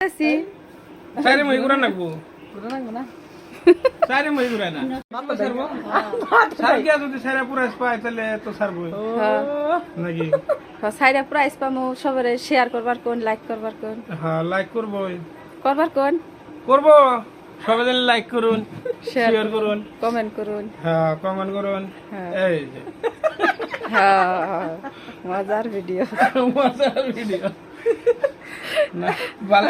আছি সাইরে মই গুরা নাকবো পুরো লাগবে না সাইরে মই গুরা না মাত্র সারবো সার গিয়া যদি সাইরা পুরাইস পায় তাহলে তো সারবো নাকি সাইরা প্রাইস পামু সবারে শেয়ার করবার কোন লাইক করবার কোন হ্যাঁ লাইক করবো করবার কোন করবো সবাই যেন লাইক করুন শেয়ার করুন কমেন্ট করুন হ্যাঁ কমেন্ট করুন এই যে হ্যাঁ মজার ভিডিও মজার ভিডিও না ভালো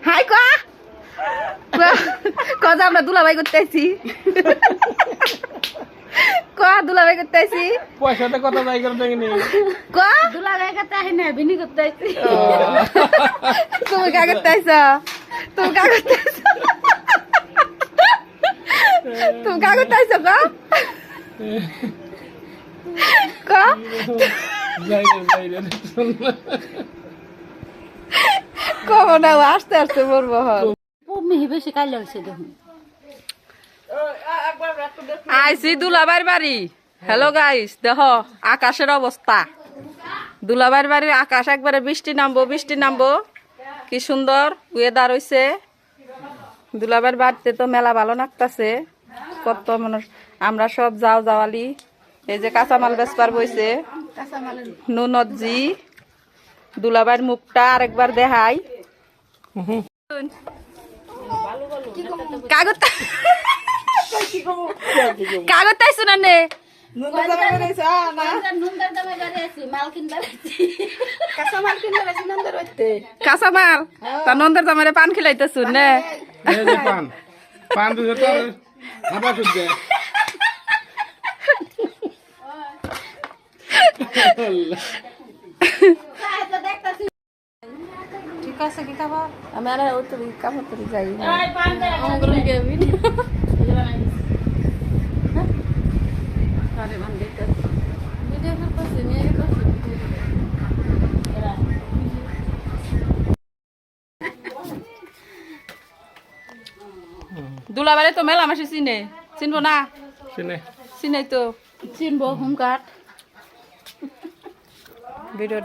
হাই কোয়া কজা আমরা দুলাভাই করতে আইছি কোয়া দুলাভাই করতে আইছি পয়সাতে কত যাই করে দেখিনি কোয়া দুলাভাই করতে আই না বিনি করতে আইছি তুমি কা করতে আইছো তুমি কা করতে আইছো তুমি কা করতে আইছো কা যাই রে কব না আস্তে আস্তে বলবো মিহি বেশি কাল লাগছে দেখুন আইসি দুলাভাইর বাড়ি হ্যালো গাইস দেখো আকাশের অবস্থা দুলাভাইর বাড়ির আকাশ একবারে বৃষ্টি নামবো কি সুন্দর ওয়েদার হইছে দুলাভাইর বাড়িতে তো মেলা ভালো লাগতাছে কত মানুষ আমরা সব যাওয়ালি এই যে কাঁচামাল বেচবার বইছে নুনজি দুলাভাইর মুখটা আরেকবার দেখাই কাগজ কাগজ তাইছো না নে কাঁচামাল তা নন্দের জামারে পান খিলাইতেছু নে পান পান দুধে তো আবার শুদ্ধ ঠিক আছে কি খাবার আমি আর ও তো কাম তো যাই দুলাবারে তো মেলা মাসি চিনবো না চিনাই তো চিনবো হুমকাট ভিডিওটা